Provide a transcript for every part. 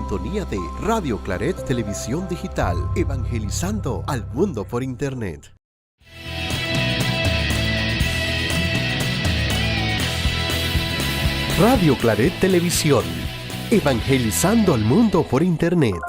sintonía de Radio Claret Televisión Digital, evangelizando al mundo por Internet. Radio Claret Televisión, evangelizando al mundo por Internet.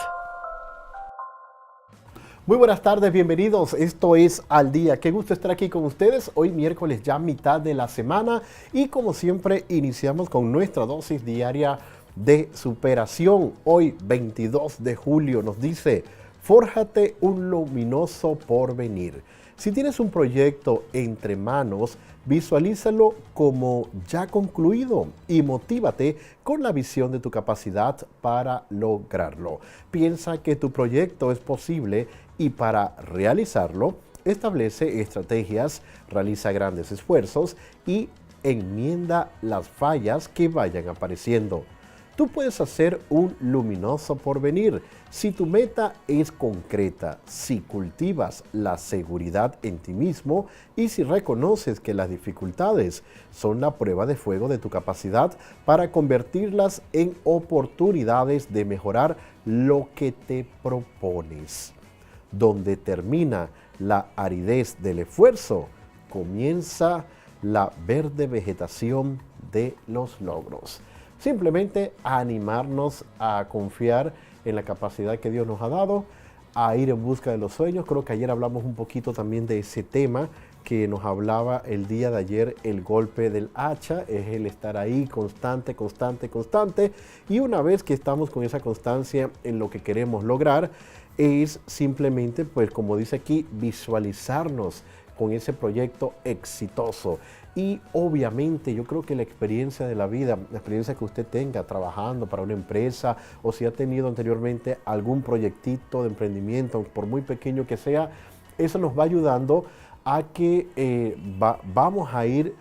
Muy buenas tardes, bienvenidos. Esto es Al Día. Qué gusto estar aquí con ustedes. Hoy miércoles, ya mitad de la semana. Y como siempre, iniciamos con nuestra dosis diaria de superación. Hoy, 22 de julio, nos dice: fórjate un luminoso porvenir. Si tienes un proyecto entre manos, visualízalo como ya concluido y motívate con la visión de tu capacidad para lograrlo. Piensa que tu proyecto es posible y para realizarlo, establece estrategias, realiza grandes esfuerzos y enmienda las fallas que vayan apareciendo. Tú puedes hacer un luminoso porvenir si tu meta es concreta, si cultivas la seguridad en ti mismo y si reconoces que las dificultades son la prueba de fuego de tu capacidad para convertirlas en oportunidades de mejorar lo que te propones. Donde termina la aridez del esfuerzo, comienza la verde vegetación de los logros. Simplemente a animarnos a confiar en la capacidad que Dios nos ha dado, a ir en busca de los sueños. Creo que ayer hablamos un poquito también de ese tema que nos hablaba el día de ayer, el golpe del hacha, es el estar ahí constante. Y una vez que estamos con esa constancia en lo que queremos lograr, es simplemente, pues como dice aquí, visualizarnos con ese proyecto exitoso. Y obviamente yo creo que la experiencia de la vida, la experiencia que usted tenga trabajando para una empresa o si ha tenido anteriormente algún proyectito de emprendimiento, por muy pequeño que sea, eso nos va ayudando a que vamos a ir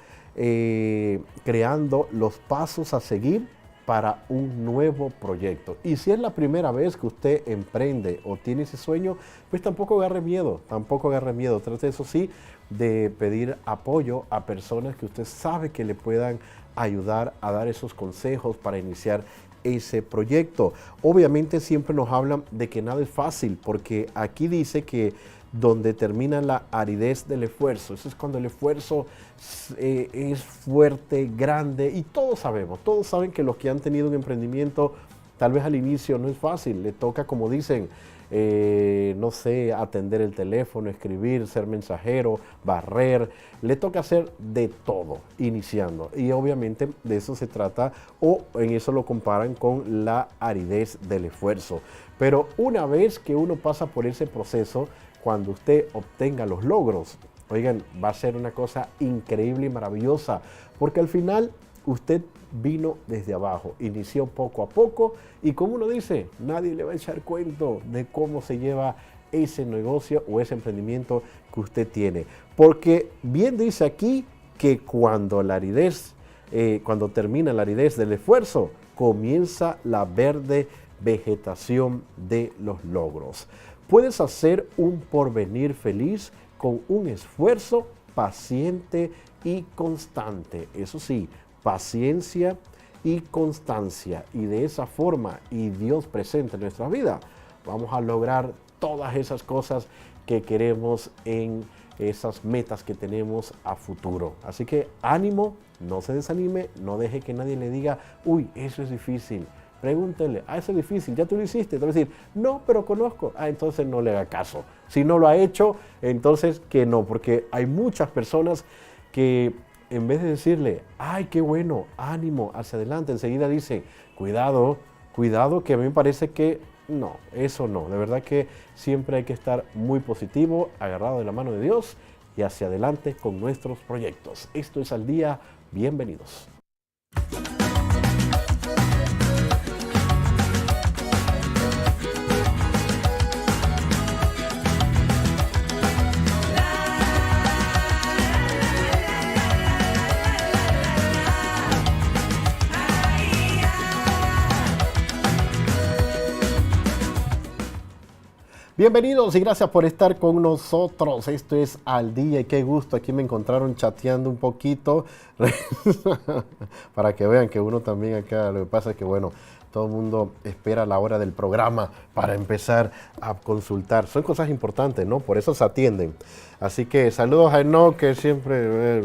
creando los pasos a seguir para un nuevo proyecto. Y si es la primera vez que usted emprende o tiene ese sueño, pues tampoco agarre miedo. Trate, eso sí, de pedir apoyo a personas que usted sabe que le puedan ayudar a dar esos consejos para iniciar ese proyecto. Obviamente siempre nos hablan de que nada es fácil, porque aquí dice que donde termina la aridez del esfuerzo. Eso es cuando el esfuerzo es fuerte, grande, y todos saben que los que han tenido un emprendimiento, tal vez al inicio no es fácil, le toca, como dicen, no sé, atender el teléfono, escribir, ser mensajero, barrer, le toca hacer de todo iniciando, y obviamente de eso se trata, o en eso lo comparan con la aridez del esfuerzo. Pero una vez que uno pasa por ese proceso, cuando usted obtenga los logros, oigan, va a ser una cosa increíble y maravillosa, porque al final usted vino desde abajo, inició poco a poco, y como uno dice, nadie le va a echar cuento de cómo se lleva ese negocio o ese emprendimiento que usted tiene. Porque bien dice aquí que cuando termina la aridez del esfuerzo, comienza la verde vegetación de los logros. Puedes hacer un porvenir feliz con un esfuerzo paciente y constante. Eso sí, paciencia y constancia. Y de esa forma, y Dios presente en nuestra vida, vamos a lograr todas esas cosas que queremos en esas metas que tenemos a futuro. Así que ánimo, no se desanime, no deje que nadie le diga, uy, eso es difícil. Pregúntele, eso es difícil, ya tú lo hiciste. Te va a decir, no, pero conozco. Entonces no le haga caso. Si no lo ha hecho, entonces que no, porque hay muchas personas que en vez de decirle, ay, qué bueno, ánimo, hacia adelante, enseguida dicen, cuidado, que a mí me parece que no, eso no. De verdad que siempre hay que estar muy positivo, agarrado de la mano de Dios y hacia adelante con nuestros proyectos. Esto es Al Día, bienvenidos. Bienvenidos y gracias por estar con nosotros. Esto es Al Día y qué gusto. Aquí me encontraron chateando un poquito para que vean que uno también acá, lo que pasa es que bueno, todo el mundo espera la hora del programa para empezar a consultar. Son cosas importantes, ¿no? Por eso se atienden. Así que saludos a Enoch, que siempre...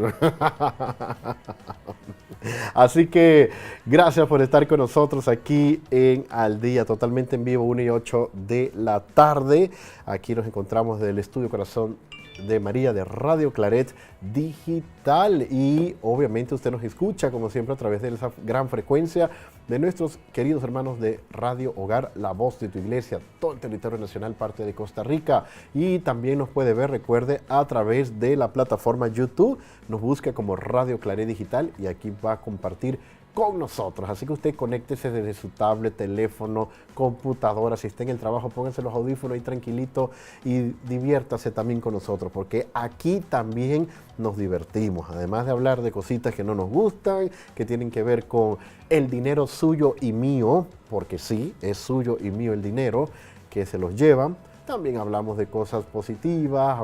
Así que gracias por estar con nosotros aquí en Al Día, totalmente en vivo, 1 y 8 de la tarde. Aquí nos encontramos desde el Estudio Corazón de María de Radio Claret Digital, y obviamente usted nos escucha como siempre a través de esa gran frecuencia de nuestros queridos hermanos de Radio Hogar, la voz de tu iglesia, todo el territorio nacional, parte de Costa Rica, y también nos puede ver, recuerde, a través de la plataforma YouTube, nos busca como Radio Claret Digital y aquí va a compartir con nosotros. Así que usted conéctese desde su tablet, teléfono, computadora. Si está en el trabajo, pónganse los audífonos ahí tranquilito y diviértase también con nosotros, porque aquí también nos divertimos. Además de hablar de cositas que no nos gustan, que tienen que ver con el dinero suyo y mío, porque sí, es suyo y mío el dinero que se los llevan. También hablamos de cosas positivas,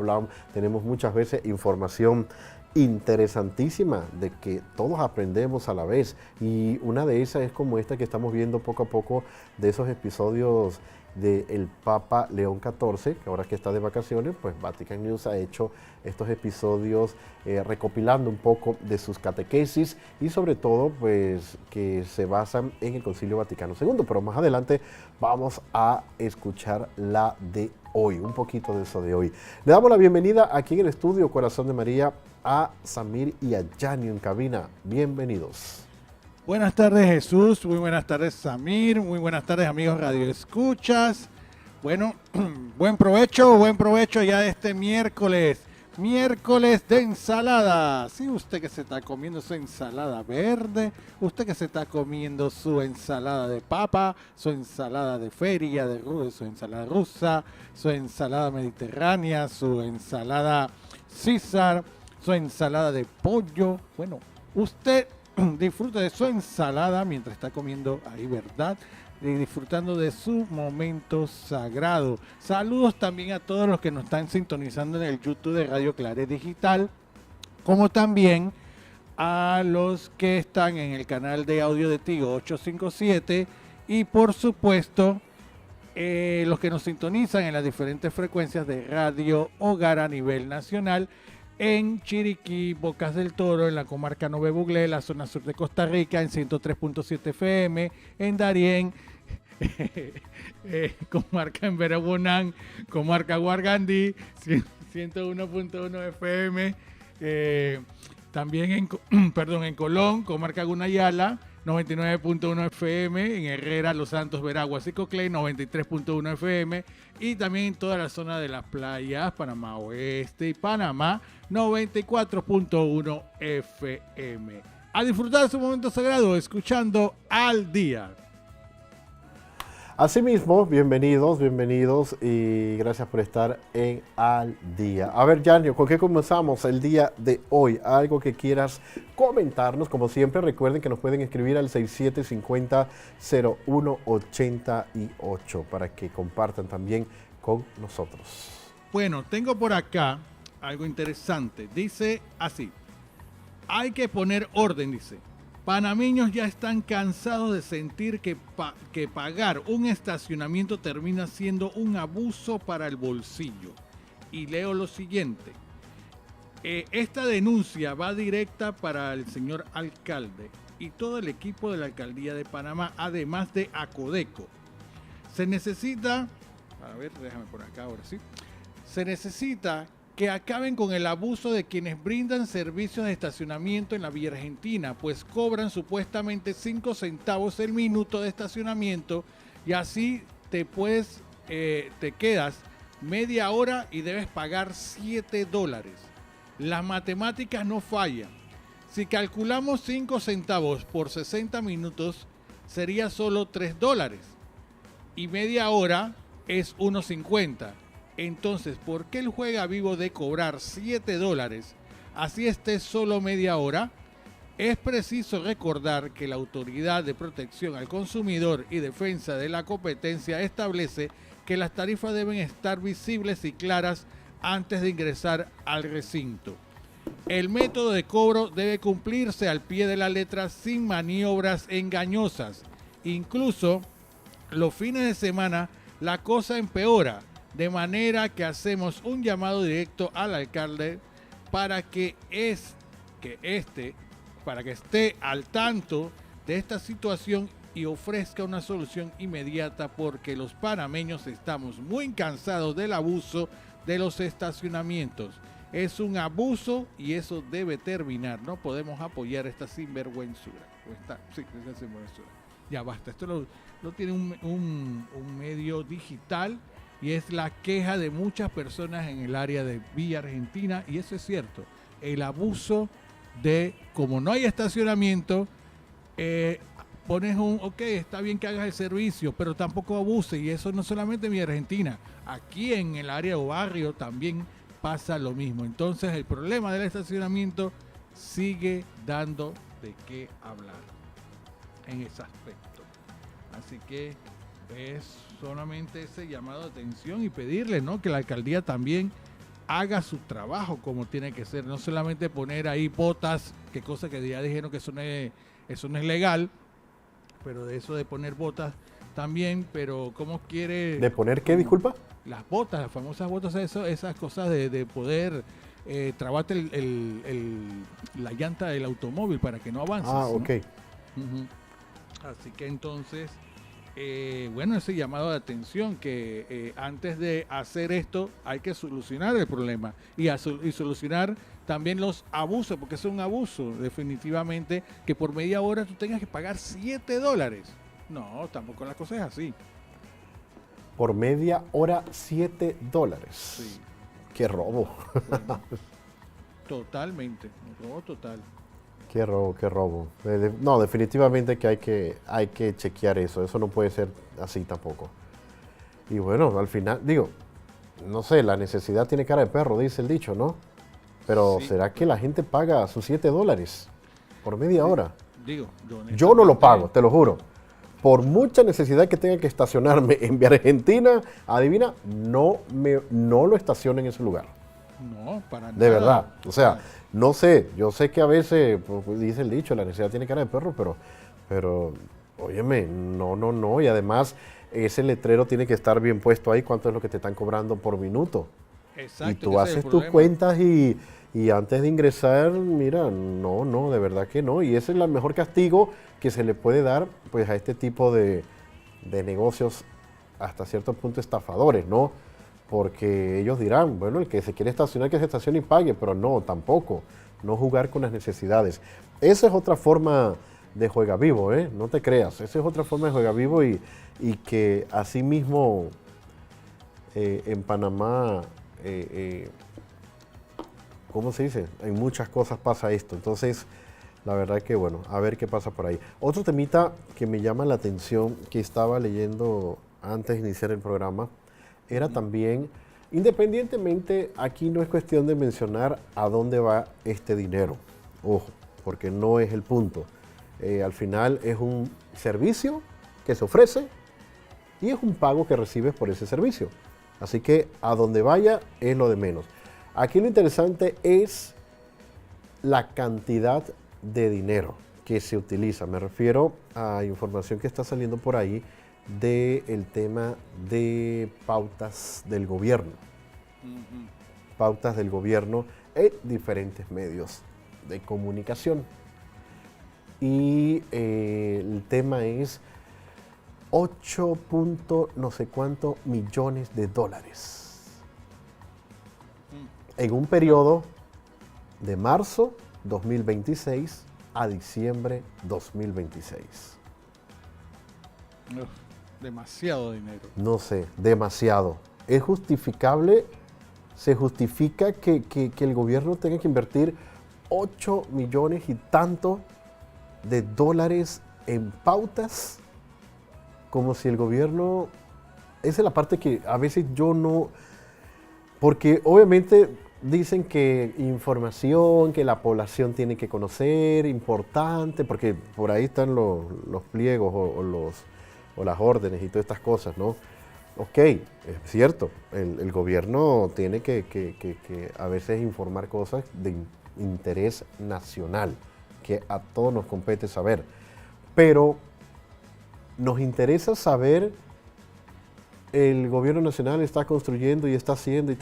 tenemos muchas veces información interesantísima de que todos aprendemos a la vez, y una de esas es como esta que estamos viendo poco a poco, de esos episodios del Papa León XIV, que ahora que está de vacaciones, pues Vatican News ha hecho estos episodios recopilando un poco de sus catequesis y sobre todo pues que se basan en el Concilio Vaticano II, pero más adelante vamos a escuchar la de hoy, un poquito de eso de hoy. Le damos la bienvenida aquí en el Estudio Corazón de María a Samir y a Yanio en cabina. Bienvenidos. Buenas tardes, Jesús. Muy buenas tardes, Samir. Muy buenas tardes, amigos Radio Escuchas. Bueno, buen provecho ya de este miércoles de ensalada. Sí, usted que se está comiendo su ensalada verde, usted que se está comiendo su ensalada de papa, su ensalada de feria, su ensalada rusa, su ensalada mediterránea, su ensalada César, su ensalada de pollo. Bueno, usted disfruta de su ensalada mientras está comiendo ahí, ¿verdad? Y disfrutando de su momento sagrado. Saludos también a todos los que nos están sintonizando en el YouTube de Radio Claret Digital, como también a los que están en el canal de audio de Tigo 857 y por supuesto los que nos sintonizan en las diferentes frecuencias de Radio Hogar a nivel nacional, en Chiriquí, Bocas del Toro, en la comarca Nove Buglé, la zona sur de Costa Rica, en 103.7 FM, en Darién, comarca en Verabonán, comarca Guargandí, 101.1 FM, también en Colón, comarca Gunayala, 99.1 FM, en Herrera, Los Santos, Veraguas y Coclé, 93.1 FM, y también en toda la zona de las playas, Panamá Oeste y Panamá, 94.1 FM. A disfrutar de su momento sagrado, escuchando Al Día. Asimismo, bienvenidos y gracias por estar en Al Día. A ver, Yanio, ¿con qué comenzamos el día de hoy? Algo que quieras comentarnos. Como siempre, recuerden que nos pueden escribir al 6750-0188 para que compartan también con nosotros. Bueno, tengo por acá algo interesante. Dice así: hay que poner orden, dice. Panameños ya están cansados de sentir que pagar un estacionamiento termina siendo un abuso para el bolsillo. Y leo lo siguiente. Esta denuncia va directa para el señor alcalde y todo el equipo de la alcaldía de Panamá, además de Acodeco. Se necesita, a ver, déjame por acá ahora sí. Se necesita que acaben con el abuso de quienes brindan servicios de estacionamiento en la Vía Argentina, pues cobran supuestamente 5 centavos el minuto de estacionamiento y así te quedas media hora y debes pagar $7. Las matemáticas no fallan. Si calculamos 5 centavos por 60 minutos, sería solo $3 y media hora es 1.50. Entonces, ¿por qué el juega vivo de cobrar $7 así esté solo media hora? Es preciso recordar que la Autoridad de Protección al Consumidor y Defensa de la Competencia establece que las tarifas deben estar visibles y claras antes de ingresar al recinto. El método de cobro debe cumplirse al pie de la letra sin maniobras engañosas. Incluso los fines de semana la cosa empeora, de manera que hacemos un llamado directo al alcalde para que esté al tanto de esta situación y ofrezca una solución inmediata, porque los panameños estamos muy cansados del abuso de los estacionamientos. Es un abuso y eso debe terminar. No podemos apoyar esta sinvergüenzura. Esta sinvergüenzura. Ya basta. Esto lo tiene un medio digital y es la queja de muchas personas en el área de Villa Argentina, y eso es cierto. El abuso de, como no hay estacionamiento, pones ok, está bien que hagas el servicio, pero tampoco abuse, y eso no solamente en Villa Argentina, aquí en el área o barrio también pasa lo mismo. Entonces el problema del estacionamiento sigue dando de qué hablar en ese aspecto. Así que es solamente ese llamado de atención y pedirle, ¿no?, que la alcaldía también haga su trabajo como tiene que ser, no solamente poner ahí botas, que cosa que ya dijeron que eso no es legal, pero de eso de poner botas también, pero ¿cómo quiere? ¿De poner qué, disculpa? Las botas, las famosas botas, esas cosas de poder trabarte la llanta del automóvil para que no avances. Ah, ok. ¿No? Uh-huh. Así que entonces, bueno, ese llamado de atención que antes de hacer esto hay que solucionar el problema y solucionar también los abusos, porque es un abuso definitivamente que por media hora tú tengas que pagar $7. No, tampoco la cosa es así. Por media hora, $7. Sí. ¡Qué robo! Bueno, totalmente, un robo total. ¡Qué robo, qué robo! No, definitivamente que hay que chequear eso. Eso no puede ser así tampoco. Y bueno, al final, digo, no sé, la necesidad tiene cara de perro, dice el dicho, ¿no? Pero Sí. ¿será que la gente paga sus $7 por media hora? Digo, Yo no lo pago, te lo juro. Por mucha necesidad que tenga que estacionarme en Vía Argentina, adivina, no lo estaciono en ese lugar. No, para nada. De verdad. O sea, no sé, yo sé que a veces, pues, dice el dicho, la necesidad tiene cara de perro, pero, óyeme, no. Y además, ese letrero tiene que estar bien puesto ahí, cuánto es lo que te están cobrando por minuto. Exacto, Y tú ese es el haces tus problema. cuentas y antes de ingresar, mira, no, de verdad que no. Y ese es el mejor castigo que se le puede dar, pues, a este tipo de negocios hasta cierto punto estafadores, ¿no? Porque ellos dirán, bueno, el que se quiere estacionar, que se estacione y pague, pero no, tampoco. No jugar con las necesidades. Esa es otra forma de juega vivo, ¿eh? No te creas. Esa es otra forma de juega vivo y que asimismo en Panamá, ¿cómo se dice? En muchas cosas pasa esto. Entonces, la verdad que, bueno, a ver qué pasa por ahí. Otro temita que me llama la atención, que estaba leyendo antes de iniciar el programa, era también, independientemente, aquí no es cuestión de mencionar a dónde va este dinero. Ojo, porque no es el punto. Al final es un servicio que se ofrece y es un pago que recibes por ese servicio. Así que a donde vaya es lo de menos. Aquí lo interesante es la cantidad de dinero que se utiliza. Me refiero a información que está saliendo por ahí del tema de pautas del gobierno. Ujú. Pautas del gobierno en diferentes medios de comunicación. Y el tema es 8 no sé cuántos millones de dólares. En un periodo de marzo 2026 a diciembre 2026. Uf, demasiado dinero. No sé, demasiado. ¿Es justificable? ¿Se justifica que el gobierno tenga que invertir 8 millones y tanto de dólares en pautas? Como si el gobierno... Esa es la parte que a veces yo no... Porque obviamente dicen que información que la población tiene que conocer, importante, porque por ahí están los pliegos o las órdenes y todas estas cosas, ¿no? Ok, es cierto, el gobierno tiene que a veces informar cosas de interés nacional, que a todos nos compete saber, pero nos interesa saber el gobierno nacional está construyendo y está haciendo y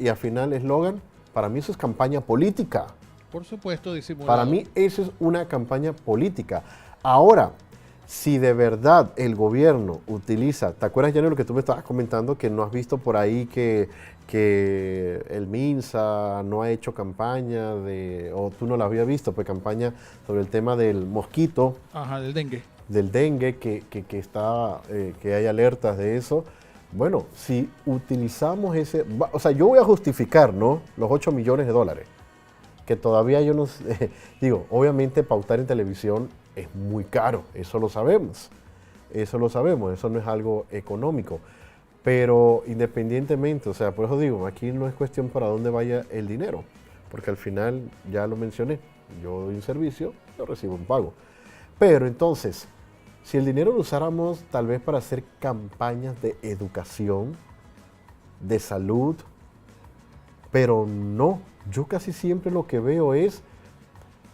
y al final eslogan, para mí eso es campaña política. Por supuesto, disimulado. Para mí eso es una campaña política. Ahora, si de verdad el gobierno utiliza, ¿te acuerdas, Janel, lo que tú me estabas comentando, que no has visto por ahí que el MINSA no ha hecho campaña o tú no la habías visto, pues campaña sobre el tema del mosquito? Ajá, del dengue. Del dengue, que hay alertas de eso. Bueno, si utilizamos o sea, yo voy a justificar, ¿no?, los 8 millones de dólares, que todavía yo no sé, digo, obviamente pautar en televisión es muy caro, eso lo sabemos, eso no es algo económico, pero independientemente, o sea, por eso digo, aquí no es cuestión para dónde vaya el dinero, porque al final, ya lo mencioné, yo doy un servicio, yo recibo un pago. Pero entonces, si el dinero lo usáramos tal vez para hacer campañas de educación, de salud, pero no, yo casi siempre lo que veo es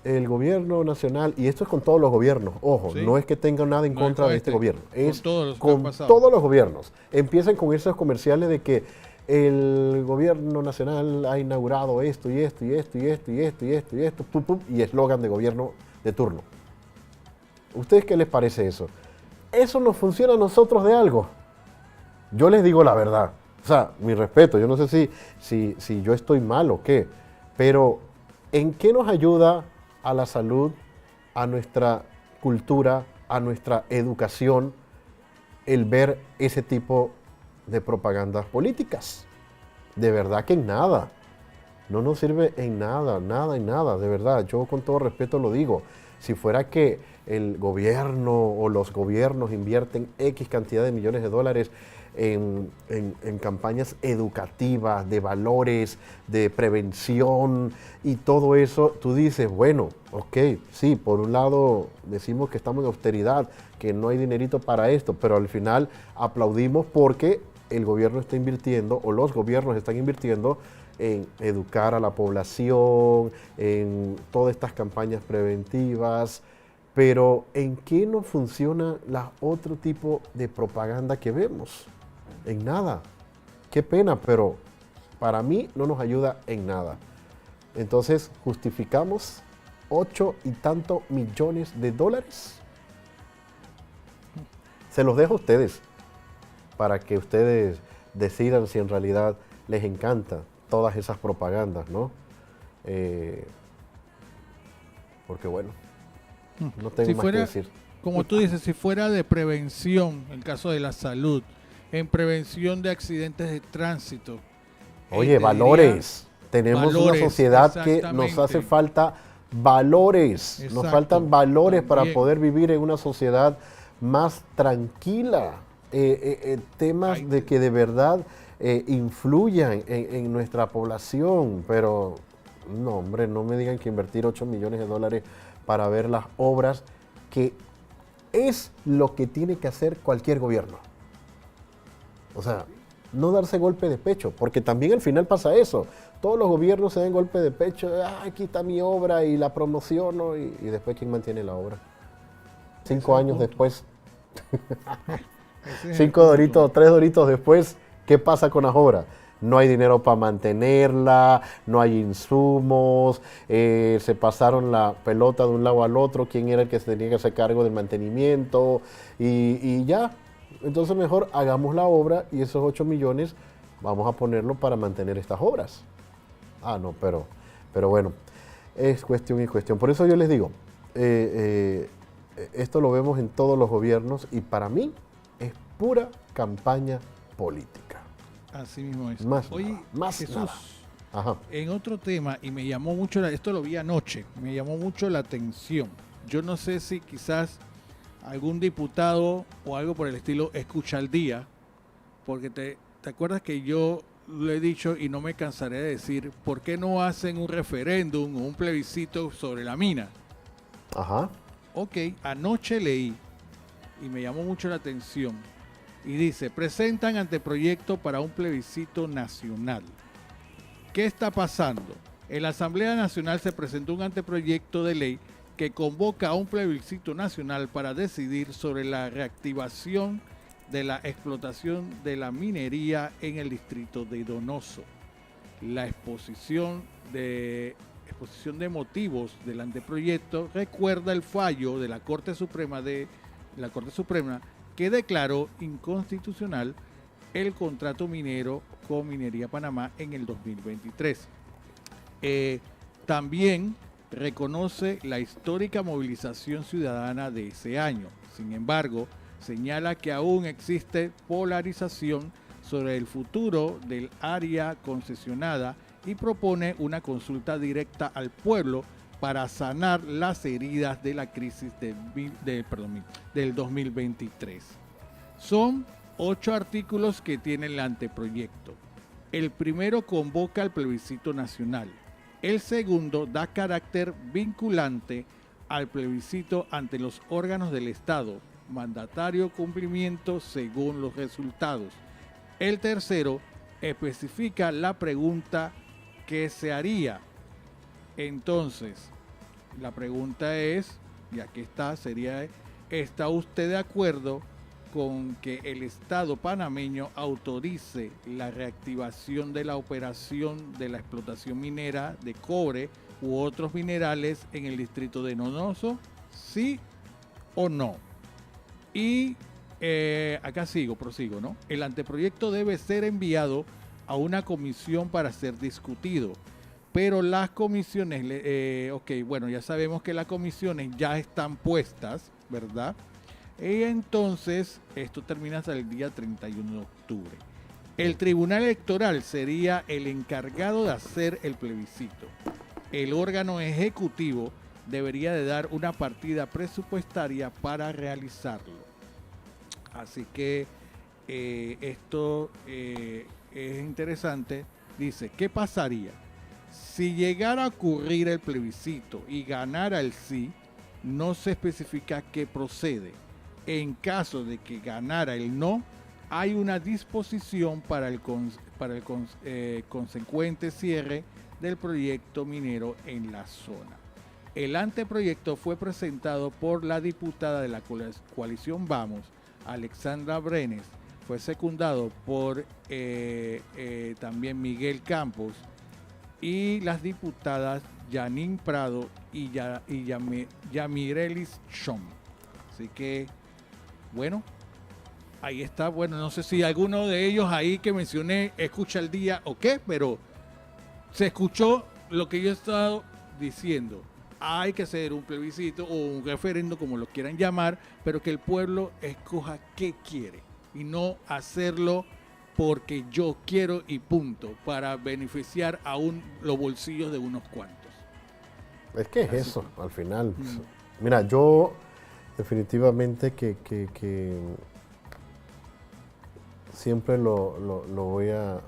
el gobierno nacional, y esto es con todos los gobiernos, ojo, Sí. no es que tengan nada en No contra es de este gobierno, es todos los que han con pasado. todos los gobiernos. Empiezan con esos comerciales de que el gobierno nacional ha inaugurado esto y esto y esto y esto y esto y esto y esto, pum, pum, y eslogan de gobierno de turno. ¿Ustedes qué les parece eso? ¿Eso nos funciona a nosotros de algo? Yo les digo la verdad. O sea, mi respeto, yo no sé si yo estoy mal o qué, pero ¿en qué nos ayuda a la salud, a nuestra cultura, a nuestra educación, el ver ese tipo de propagandas políticas? De verdad que en nada. No nos sirve en nada, de verdad. Yo con todo respeto lo digo. Si fuera que el gobierno o los gobiernos invierten X cantidad de millones de dólares en campañas educativas, de valores, de prevención y todo eso, tú dices, bueno, ok, sí, por un lado decimos que estamos en austeridad, que no hay dinerito para esto, pero al final aplaudimos porque el gobierno está invirtiendo o los gobiernos están invirtiendo en educar a la población, en todas estas campañas preventivas, pero ¿en qué no funciona la otro tipo de propaganda que vemos? En nada. Qué pena, pero para mí no nos ayuda en nada. Entonces, ¿justificamos 8 y tantos millones de dólares? Se los dejo a ustedes, para que ustedes decidan si en realidad les encanta todas esas propagandas, ¿no? Porque bueno, no tengo más que decir. Como tú dices, si fuera de prevención, en caso de la salud, en prevención de accidentes de tránsito. Oye, te valores. Tenemos valores, una sociedad que nos exactamente. hace falta valores. Nos Exacto, faltan valores para también. poder vivir en una sociedad más tranquila. Temas Ay, de que de verdad influyan en nuestra población. Pero no, hombre, no me digan que invertir 8 millones de dólares para ver las obras, que es lo que tiene que hacer cualquier gobierno. O sea, no darse golpe de pecho, porque también al final pasa eso. Todos los gobiernos se dan golpe de pecho, aquí está mi obra y la promociono, y después ¿quién mantiene la obra? 5 años después, Ese es el 5 punto. doritos, 3 doritos después, ¿qué pasa con las obras? No hay dinero para mantenerla, no hay insumos, se pasaron la pelota de un lado al otro, quién era el que se tenía que hacer cargo del mantenimiento, y ya. Entonces mejor hagamos la obra y esos 8 millones vamos a ponerlo para mantener estas obras. Ah, no, pero bueno, es cuestión y cuestión. Por eso yo les digo, esto lo vemos en todos los gobiernos y para mí es pura campaña política. Así mismo es. Más Oye, nada, más Jesús, nada. Ajá. en otro tema, y me llamó mucho, esto lo vi anoche, me llamó mucho la atención. Yo no sé si quizás algún diputado o algo por el estilo escucha al día, porque te acuerdas que yo lo he dicho y no me cansaré de decir, ¿por qué no hacen un referéndum o un plebiscito sobre la mina? Ajá. Ok, anoche leí y me llamó mucho la atención. Y dice, presentan anteproyecto para un plebiscito nacional. ¿Qué está pasando? En la Asamblea Nacional se presentó un anteproyecto de ley que convoca a un plebiscito nacional para decidir sobre la reactivación de la explotación de la minería en el distrito de Donoso. La exposición de motivos del anteproyecto recuerda el fallo de la Corte Suprema que declaró inconstitucional el contrato minero con Minería Panamá en el 2023. También reconoce la histórica movilización ciudadana de ese año. Sin embargo, señala que aún existe polarización sobre el futuro del área concesionada y propone una consulta directa al pueblo para sanar las heridas de la crisis del 2023. Son 8 artículos que tiene el anteproyecto. El primero convoca al plebiscito nacional. El segundo da carácter vinculante al plebiscito ante los órganos del Estado, mandatario cumplimiento según los resultados. El tercero especifica la pregunta que se haría. Entonces, la pregunta es, y aquí sería, ¿está usted de acuerdo con que el Estado panameño autorice la reactivación de la operación de la explotación minera de cobre u otros minerales en el distrito de Donoso? ¿Sí o no? Y acá prosigo, ¿no? El anteproyecto debe ser enviado a una comisión para ser discutido. Pero las comisiones, ya sabemos que las comisiones ya están puestas, ¿verdad? Y entonces esto termina hasta el día 31 de octubre. El Tribunal Electoral sería el encargado de hacer el plebiscito. El órgano ejecutivo debería de dar una partida presupuestaria para realizarlo. Así que esto es interesante. Dice, ¿qué pasaría? Si llegara a ocurrir el plebiscito y ganara el sí, no se especifica qué procede. En caso de que ganara el no, hay una disposición para el consecuente cierre del proyecto minero en la zona. El anteproyecto fue presentado por la diputada de la coalición Vamos, Alexandra Brenes. Fue secundado por también Miguel Campos y las diputadas Janine Prado y Yamirelis Chom. Así que, bueno, ahí está. Bueno, no sé si alguno de ellos ahí que mencioné escucha el día o qué, pero se escuchó lo que yo he estado diciendo. Hay que hacer un plebiscito o un referendo, como lo quieran llamar, pero que el pueblo escoja qué quiere y no hacerlo porque yo quiero y punto, para beneficiar a los bolsillos de unos cuantos. Es que es así eso, al final. Mira, yo definitivamente que siempre lo voy a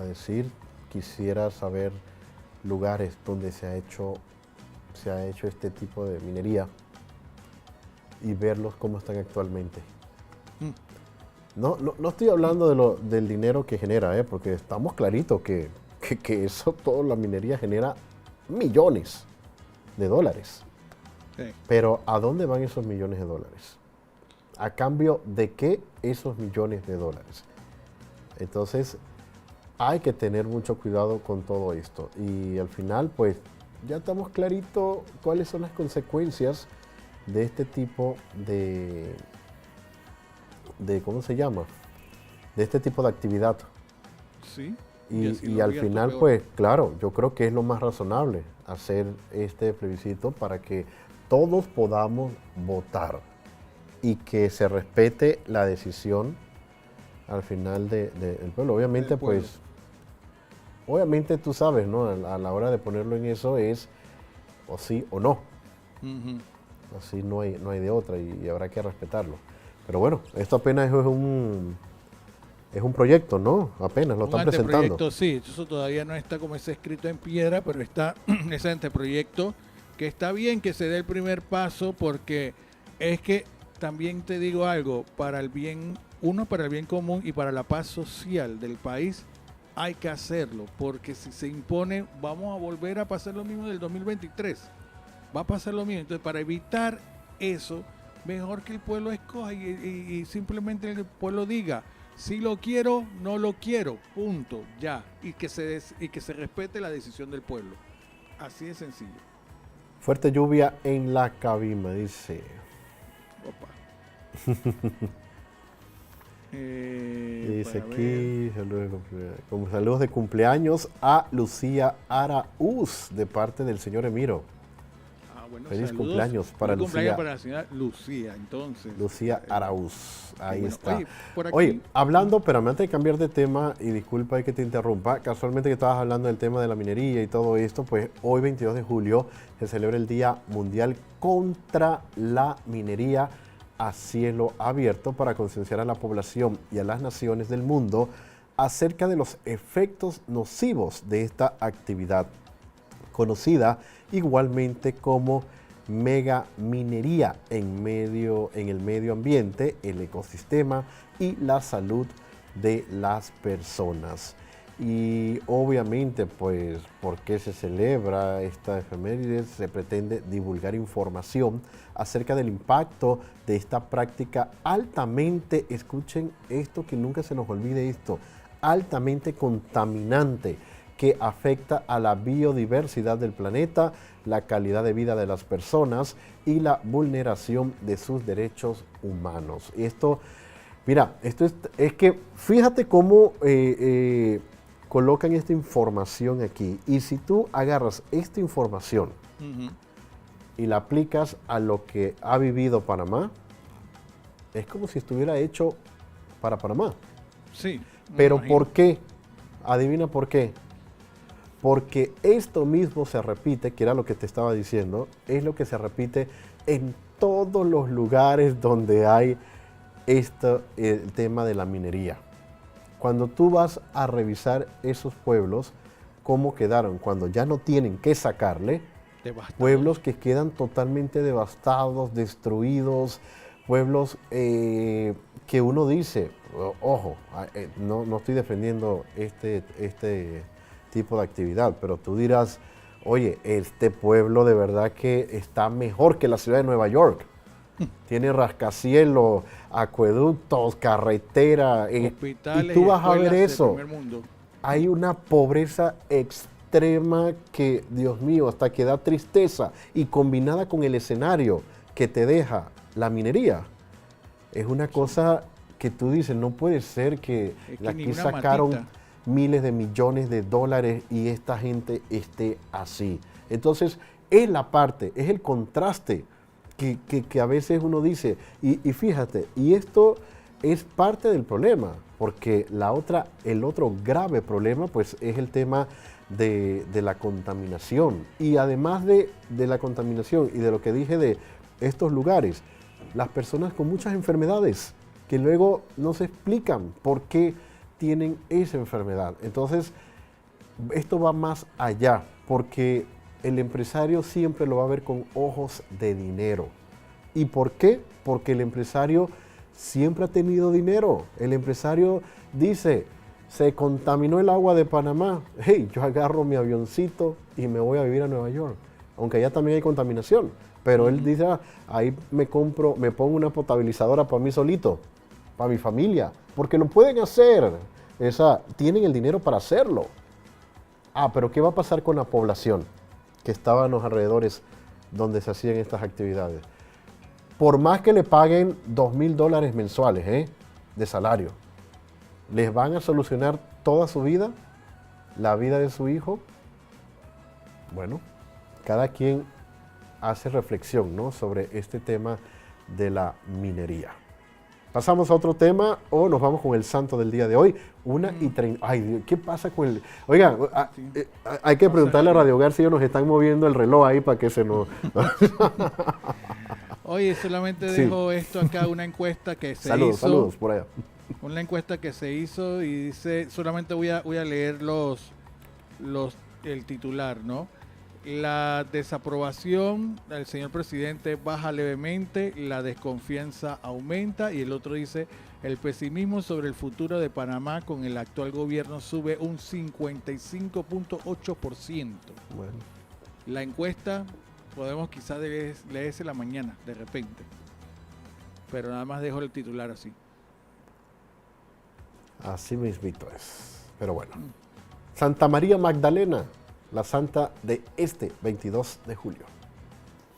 decir, quisiera saber lugares donde se ha hecho este tipo de minería y verlos cómo están actualmente. No estoy hablando del dinero que genera, porque estamos claritos que eso, toda la minería genera millones de dólares. Sí. Pero ¿a dónde van esos millones de dólares? ¿A cambio de qué esos millones de dólares? Entonces, hay que tener mucho cuidado con todo esto. Y al final, pues, ya estamos claritos cuáles son las consecuencias de este tipo de ¿cómo se llama? De este tipo de actividad. Sí. Y al final, pues, claro, yo creo que es lo más razonable hacer este plebiscito para que todos podamos votar y que se respete la decisión al final del pueblo. Obviamente, pues, obviamente tú sabes, ¿no? A la hora de ponerlo en eso es o sí o no. Así no hay de otra y habrá que respetarlo. Pero bueno, esto apenas es un proyecto, ¿no? Apenas lo están presentando. Sí, eso todavía no está como ese escrito en piedra, pero está ese anteproyecto, que está bien que se dé el primer paso, porque es que también te digo algo, para el bien común y para la paz social del país, hay que hacerlo, porque si se impone, vamos a volver a pasar lo mismo del 2023. va a pasar lo mismo. Entonces, para evitar eso, mejor que el pueblo escoja y simplemente el pueblo diga, si lo quiero, no lo quiero, punto, ya. Y que se respete la decisión del pueblo. Así de sencillo. Fuerte lluvia en la cabima, dice. Opa. Dice Para aquí, como saludos de cumpleaños a Lucía Araúz, de parte del señor Emiro. Bueno, Feliz saludos. cumpleaños para Feliz Lucía. cumpleaños para la señora Lucía, entonces. Lucía Araúz, ahí bueno. está. Oye, por aquí- Oye, hablando, pero antes de cambiar de tema, y disculpa ahí que te interrumpa, casualmente que estabas hablando del tema de la minería y todo esto, pues hoy 22 de julio se celebra el Día Mundial contra la Minería a cielo abierto para concienciar a la población y a las naciones del mundo acerca de los efectos nocivos de esta actividad, conocida igualmente como megaminería en el medio ambiente, el ecosistema y la salud de las personas. Y obviamente, pues, ¿por qué se celebra esta efeméride? Se pretende divulgar información acerca del impacto de esta práctica altamente, escuchen esto, que nunca se nos olvide esto, altamente contaminante, que afecta a la biodiversidad del planeta, la calidad de vida de las personas y la vulneración de sus derechos humanos. Esto, mira, esto es que fíjate cómo colocan esta información aquí. Y si tú agarras esta información y la aplicas a lo que ha vivido Panamá, es como si estuviera hecho para Panamá. Sí. Pero ¿por qué? Adivina por qué. Porque esto mismo se repite, que era lo que te estaba diciendo, es lo que se repite en todos los lugares donde hay el tema de la minería. Cuando tú vas a revisar esos pueblos, cómo quedaron, cuando ya no tienen que sacarle, pueblos que quedan totalmente devastados, destruidos, pueblos que uno dice, ojo, no estoy defendiendo este tipo de actividad, pero tú dirás, oye, este pueblo de verdad que está mejor que la ciudad de Nueva York. Tiene rascacielos, acueductos, carretera, hospitales, y tú vas a ver escuelas del eso. primer mundo. Hay una pobreza extrema que, Dios mío, hasta que da tristeza, y combinada con el escenario que te deja la minería, es una cosa que tú dices, no puede ser que aquí sacaron matita. miles de millones de dólares y esta gente esté así. Entonces, es la parte, es el contraste que a veces uno dice, y fíjate, y esto es parte del problema, porque el otro grave problema pues es el tema de la contaminación. Y además de la contaminación y de lo que dije de estos lugares, las personas con muchas enfermedades que luego no se explican por qué tienen esa enfermedad. Entonces, esto va más allá, porque el empresario siempre lo va a ver con ojos de dinero. ¿Y por qué? Porque el empresario siempre ha tenido dinero. El empresario dice, se contaminó el agua de Panamá, hey, yo agarro mi avioncito y me voy a vivir a Nueva York, aunque allá también hay contaminación. Pero él dice, ahí me pongo una potabilizadora para mí solito, para mi familia, porque lo pueden hacer. Tienen el dinero para hacerlo. Pero ¿qué va a pasar con la población que estaba en los alrededores donde se hacían estas actividades? Por más que le paguen $2,000 mensuales de salario, ¿les van a solucionar toda su vida? ¿La vida de su hijo? Bueno, cada quien hace reflexión, ¿no?, sobre este tema de la minería. ¿Pasamos a otro tema o nos vamos con el santo del día de hoy? 1:30. Ay, Dios, ¿qué pasa con el...? Oigan, hay que preguntarle a Radio Hogar si ellos nos están moviendo el reloj ahí para que se nos... Oye, solamente dejo esto acá, una encuesta que se hizo. Saludos por allá. Una encuesta que se hizo y dice, solamente voy a leer el titular, ¿no? La desaprobación del señor presidente baja levemente, la desconfianza aumenta, y el otro dice, el pesimismo sobre el futuro de Panamá con el actual gobierno sube un 55.8%. Bueno. La encuesta podemos quizás leerse la mañana, de repente. Pero nada más dejo el titular así. Así mismito es. Pero bueno. Santa María Magdalena, la santa de este 22 de julio.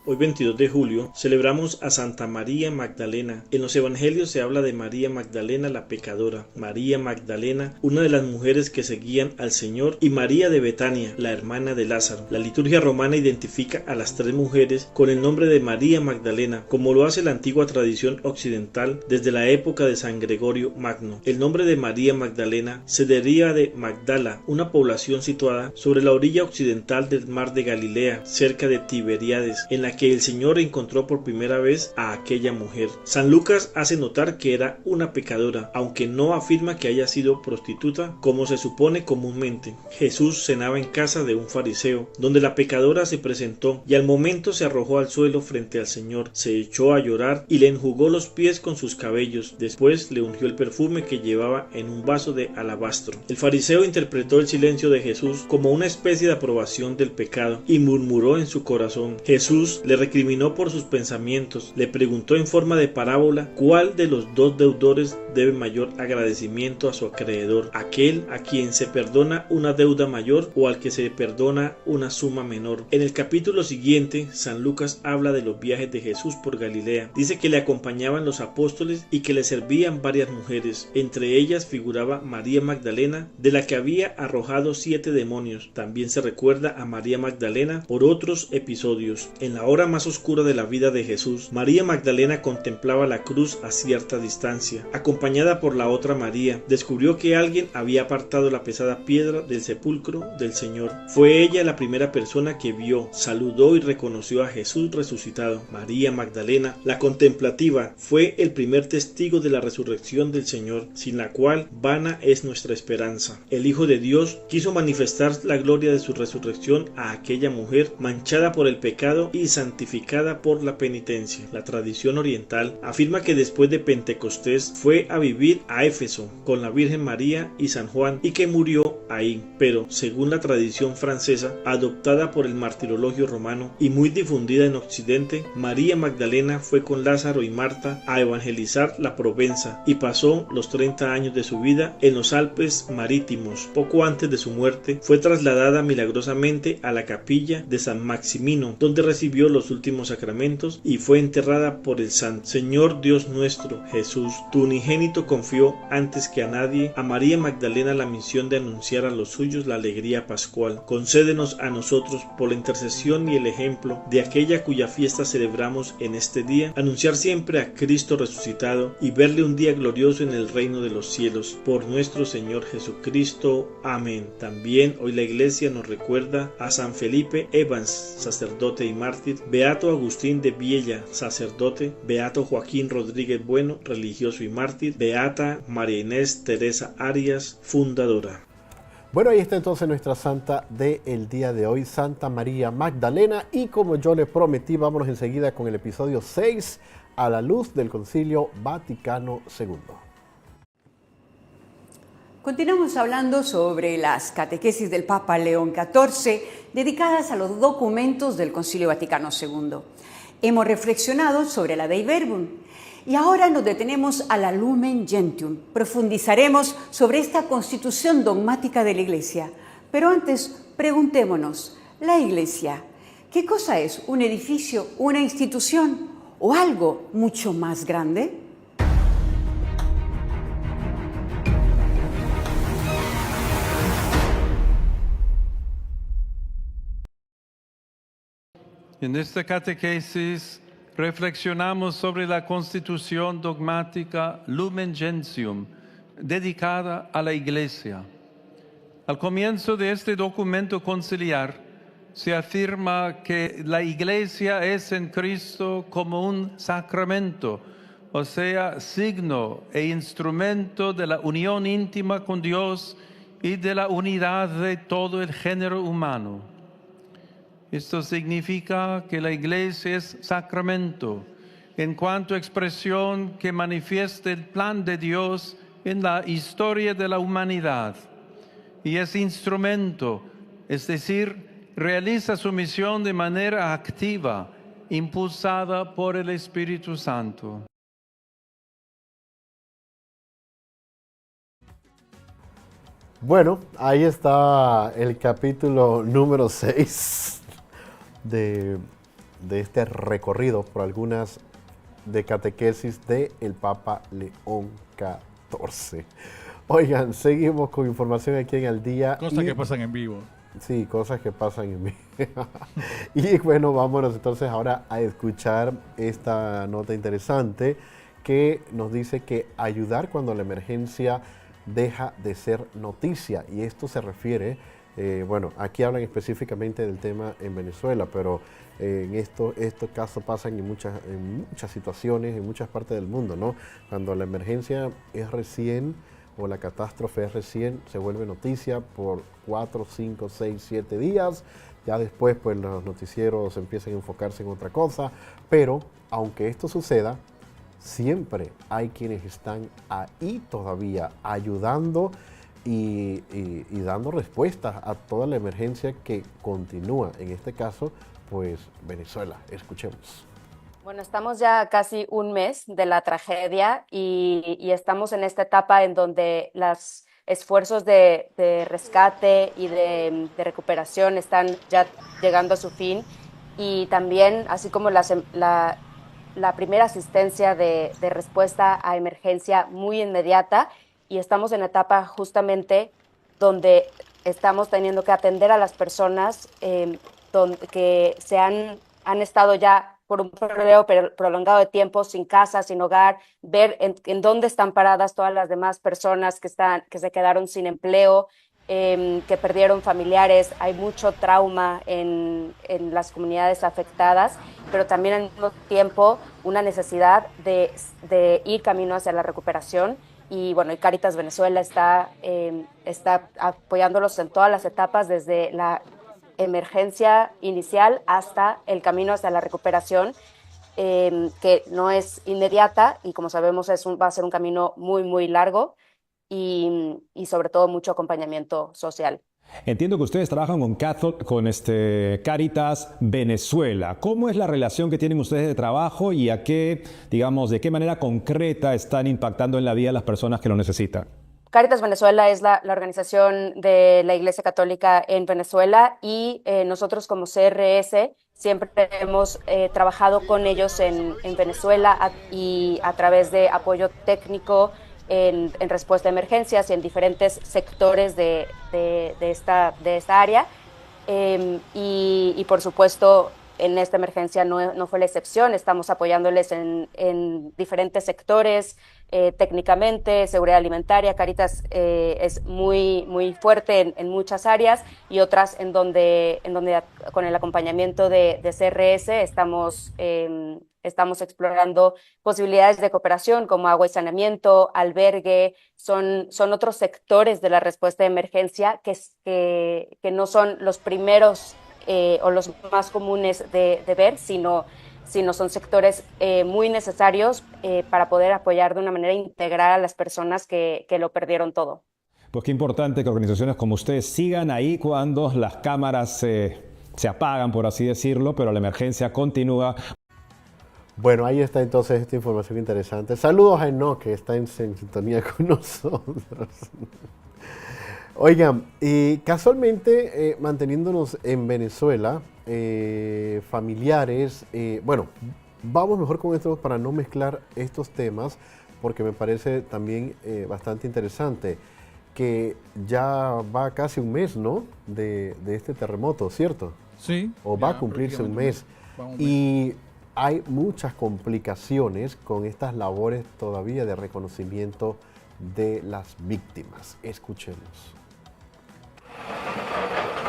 Hoy 22 de julio celebramos a Santa María Magdalena. En los evangelios se habla de María Magdalena la pecadora, María Magdalena, una de las mujeres que seguían al Señor, y María de Betania, la hermana de Lázaro. La liturgia romana identifica a las tres mujeres con el nombre de María Magdalena, como lo hace la antigua tradición occidental desde la época de San Gregorio Magno. El nombre de María Magdalena se deriva de Magdala, una población situada sobre la orilla occidental del mar de Galilea, cerca de Tiberíades, en la que el Señor encontró por primera vez a aquella mujer. San Lucas hace notar que era una pecadora, aunque no afirma que haya sido prostituta, como se supone comúnmente. Jesús cenaba en casa de un fariseo, donde la pecadora se presentó, y al momento se arrojó al suelo frente al Señor, se echó a llorar y le enjugó los pies con sus cabellos. Después le ungió el perfume que llevaba en un vaso de alabastro. El fariseo interpretó el silencio de Jesús como una especie de aprobación del pecado, y murmuró en su corazón. Jesús le recriminó por sus pensamientos, le preguntó en forma de parábola cuál de los dos deudores debe mayor agradecimiento a su acreedor, aquel a quien se perdona una deuda mayor o al que se perdona una suma menor. En el capítulo siguiente, San Lucas habla de los viajes de Jesús por Galilea. Dice que le acompañaban los apóstoles y que le servían varias mujeres. Entre ellas figuraba María Magdalena, de la que había arrojado 7 demonios. También se recuerda a María Magdalena por otros episodios. En la hora más oscura de la vida de Jesús, María Magdalena contemplaba la cruz a cierta distancia. Acompañada por la otra María, descubrió que alguien había apartado la pesada piedra del sepulcro del Señor. Fue ella la primera persona que vio, saludó y reconoció a Jesús resucitado. María Magdalena, la contemplativa, fue el primer testigo de la resurrección del Señor, sin la cual vana es nuestra esperanza. El Hijo de Dios quiso manifestar la gloria de su resurrección a aquella mujer manchada por el pecado y santificada por la penitencia. La tradición oriental afirma que después de Pentecostés fue a vivir a Éfeso con la Virgen María y San Juan y que murió ahí, pero según la tradición francesa adoptada por el martirologio romano y muy difundida en Occidente, María Magdalena fue con Lázaro y Marta a evangelizar la Provenza y pasó los 30 años de su vida en los Alpes marítimos. Poco antes de su muerte fue trasladada milagrosamente a la capilla de San Maximino, donde recibió los últimos sacramentos y fue enterrada por el santo. Señor Dios nuestro, Jesús, tu unigénito confió antes que a nadie a María Magdalena la misión de anunciar a los suyos la alegría pascual. Concédenos a nosotros, por la intercesión y el ejemplo de aquella cuya fiesta celebramos en este día, anunciar siempre a Cristo resucitado y verle un día glorioso en el reino de los cielos. Por nuestro Señor Jesucristo. Amén. También hoy la Iglesia nos recuerda a San Felipe Evans, sacerdote y mártir, Beato Agustín de Viella, sacerdote, Beato Joaquín Rodríguez Bueno, religioso y mártir, Beata María Inés Teresa Arias, fundadora. Bueno, ahí está entonces nuestra santa del día de hoy, Santa María Magdalena. Y como yo les prometí, vámonos enseguida con el episodio 6, a la luz del Concilio Vaticano II. Continuamos hablando sobre las catequesis del Papa León XIV dedicadas a los documentos del Concilio Vaticano II. Hemos reflexionado sobre la Dei Verbum y ahora nos detenemos a la Lumen Gentium. Profundizaremos sobre esta constitución dogmática de la Iglesia. Pero antes, preguntémonos, ¿la Iglesia qué cosa es? ¿Un edificio, una institución o algo mucho más grande? En esta catequesis reflexionamos sobre la constitución dogmática Lumen Gentium, dedicada a la Iglesia. Al comienzo de este documento conciliar, se afirma que la Iglesia es en Cristo como un sacramento, o sea, signo e instrumento de la unión íntima con Dios y de la unidad de todo el género humano. Esto significa que la Iglesia es sacramento en cuanto a expresión que manifiesta el plan de Dios en la historia de la humanidad y es instrumento, es decir, realiza su misión de manera activa, impulsada por el Espíritu Santo. Bueno, ahí está el capítulo número 6 de este recorrido por algunas de catequesis del Papa León XIV. Oigan, seguimos con información aquí en Al Día. Cosas que pasan en vivo. Sí, cosas que pasan en mí. Y bueno, vámonos entonces ahora a escuchar esta nota interesante que nos dice que ayudar cuando la emergencia deja de ser noticia. Y esto se refiere, bueno, aquí hablan específicamente del tema en Venezuela, pero en estos casos pasan en muchas situaciones, en muchas partes del mundo, ¿no? Cuando la emergencia es recién o la catástrofe es recién, se vuelve noticia por 4, 5, 6, 7 días. Ya después, pues los noticieros empiezan a enfocarse en otra cosa. Pero, aunque esto suceda, siempre hay quienes están ahí todavía ayudando y dando respuestas a toda la emergencia que continúa. En este caso, pues Venezuela. Escuchemos. Bueno, estamos ya casi un mes de la tragedia y estamos en esta etapa en donde los esfuerzos de rescate y de recuperación están ya llegando a su fin, y también, así como la primera asistencia de respuesta a emergencia muy inmediata, y estamos en la etapa justamente donde estamos teniendo que atender a las personas que han estado ya por un periodo prolongado de tiempo sin casa, sin hogar, ver en dónde están paradas todas las demás personas que se quedaron sin empleo, que perdieron familiares. Hay mucho trauma en las comunidades afectadas, pero también al mismo tiempo una necesidad de ir camino hacia la recuperación. Y bueno, y Cáritas Venezuela está apoyándolos en todas las etapas, desde la emergencia inicial hasta el camino hacia la recuperación, que no es inmediata y, como sabemos, va a ser un camino muy, muy largo, y sobre todo mucho acompañamiento social. Entiendo que ustedes trabajan con Cáritas Venezuela. ¿Cómo es la relación que tienen ustedes de trabajo y de qué manera concreta están impactando en la vida de las personas que lo necesitan? Cáritas Venezuela es la organización de la Iglesia Católica en Venezuela, y nosotros como CRS siempre hemos trabajado con ellos en Venezuela y a través de apoyo técnico en respuesta a emergencias y en diferentes sectores de esta área. Y por supuesto, en esta emergencia no fue la excepción. Estamos apoyándoles en diferentes sectores, técnicamente, seguridad alimentaria. Cáritas es muy, muy fuerte en muchas áreas, y otras en donde con el acompañamiento de CRS estamos explorando posibilidades de cooperación como agua y saneamiento, albergue. Son otros sectores de la respuesta de emergencia que no son los primeros o los más comunes de ver, sino son sectores muy necesarios para poder apoyar de una manera integral a las personas que lo perdieron todo. Pues qué importante que organizaciones como ustedes sigan ahí cuando las cámaras se apagan, por así decirlo, pero la emergencia continúa. Bueno, ahí está entonces esta información interesante. Saludos a Enoch, que está en sintonía con nosotros. Oigan, y casualmente, manteniéndonos en Venezuela, familiares, bueno, vamos mejor con esto para no mezclar estos temas, porque me parece también bastante interesante, que ya va casi un mes, ¿no?, de este terremoto, ¿cierto? Sí. O va a cumplirse un mes. Y hay muchas complicaciones con estas labores todavía de reconocimiento de las víctimas. Escuchemos.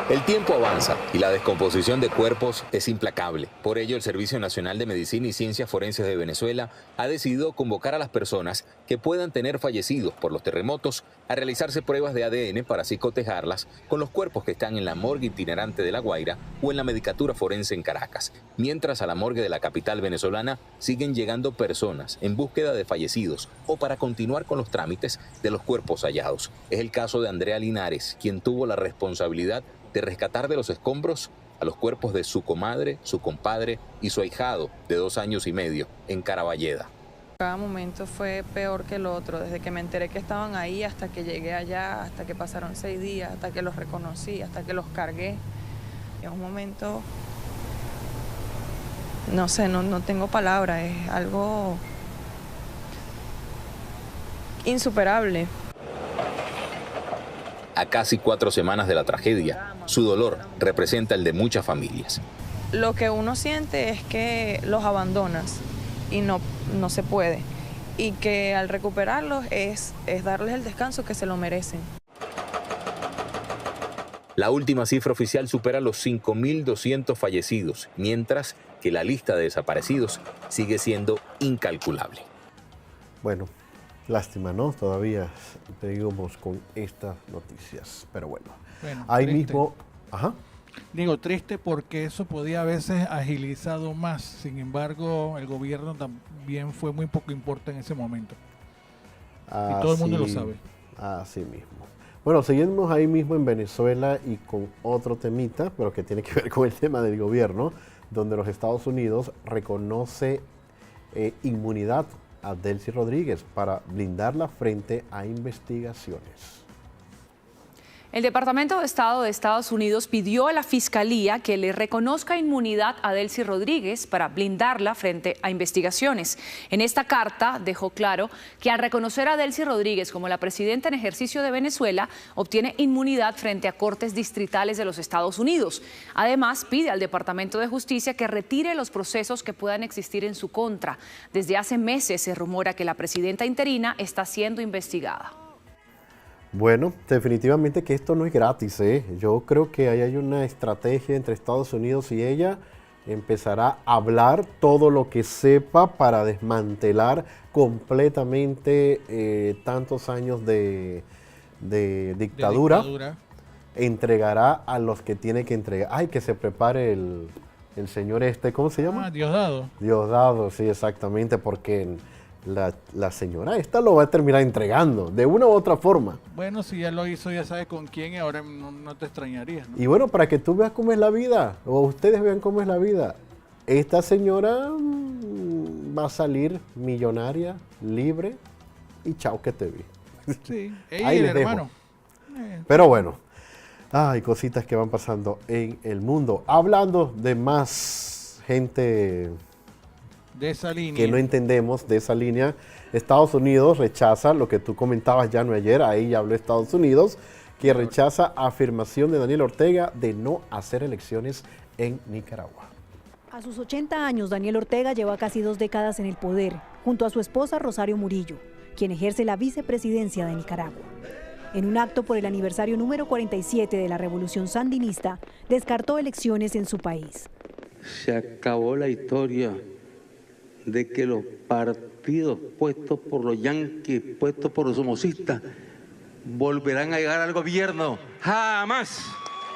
El tiempo avanza y la descomposición de cuerpos es implacable. Por ello, el Servicio Nacional de Medicina y Ciencias Forenses de Venezuela ha decidido convocar a las personas que puedan tener fallecidos por los terremotos a realizarse pruebas de ADN para así cotejarlas con los cuerpos que están en la morgue itinerante de La Guaira o en la Medicatura Forense en Caracas. Mientras, a la morgue de la capital venezolana siguen llegando personas en búsqueda de fallecidos o para continuar con los trámites de los cuerpos hallados. Es el caso de Andrea Linares, quien tuvo la responsabilidad de rescatar de los escombros a los cuerpos de su comadre, su compadre y su ahijado de 2 años y medio en Caraballeda. Cada momento fue peor que el otro, desde que me enteré que estaban ahí hasta que llegué allá, hasta que pasaron 6 días, hasta que los reconocí, hasta que los cargué. En un momento, no sé, no tengo palabras, es algo insuperable. A casi 4 semanas de la tragedia, su dolor representa el de muchas familias. Lo que uno siente es que los abandonas y no se puede. Y que al recuperarlos es darles el descanso que se lo merecen. La última cifra oficial supera los 5.200 fallecidos, mientras que la lista de desaparecidos sigue siendo incalculable. Bueno, lástima, ¿no? Todavía seguimos con estas noticias, pero bueno. Ahí triste. mismo... Ajá. Digo, triste porque eso podía a veces agilizado más. Sin embargo, el gobierno también fue muy poco importante en ese momento. Y todo el mundo lo sabe. Así mismo. Bueno, seguimos ahí mismo en Venezuela y con otro temita, pero que tiene que ver con el tema del gobierno, donde los Estados Unidos reconoce inmunidad a Delcy Rodríguez para blindarla frente a investigaciones. El Departamento de Estado de Estados Unidos pidió a la Fiscalía que le reconozca inmunidad a Delcy Rodríguez para blindarla frente a investigaciones. En esta carta dejó claro que al reconocer a Delcy Rodríguez como la presidenta en ejercicio de Venezuela, obtiene inmunidad frente a cortes distritales de los Estados Unidos. Además, pide al Departamento de Justicia que retire los procesos que puedan existir en su contra. Desde hace meses se rumora que la presidenta interina está siendo investigada. Bueno, definitivamente que esto no es gratis, ¿eh? Yo creo que ahí hay una estrategia entre Estados Unidos y ella. Empezará a hablar todo lo que sepa para desmantelar completamente tantos años de dictadura. Entregará a los que tiene que entregar. Ay, que se prepare el señor ¿cómo se llama? Diosdado. Diosdado, sí, exactamente, porque la señora esta lo va a terminar entregando de una u otra forma. Bueno, si ya lo hizo, ya sabe con quién y ahora no te extrañarías, ¿no? Y bueno, para que tú veas cómo es la vida, o ustedes vean cómo es la vida, esta señora va a salir millonaria, libre, y chao que te vi. Sí, ella ahí y el les dejo. hermano. Pero bueno, hay cositas que van pasando en el mundo. Hablando de más gente de esa línea que no entendemos de esa línea, Estados Unidos rechaza lo que tú comentabas ya no ayer, ahí ya habló Estados Unidos, que rechaza afirmación de Daniel Ortega de no hacer elecciones en Nicaragua. A sus 80 años, Daniel Ortega lleva casi 2 décadas en el poder, junto a su esposa Rosario Murillo, quien ejerce la vicepresidencia de Nicaragua. En un acto por el aniversario número 47 de la Revolución Sandinista, descartó elecciones en su país. Se acabó la historia de que los partidos puestos por los yanquis, puestos por los somocistas, volverán a llegar al gobierno. Jamás,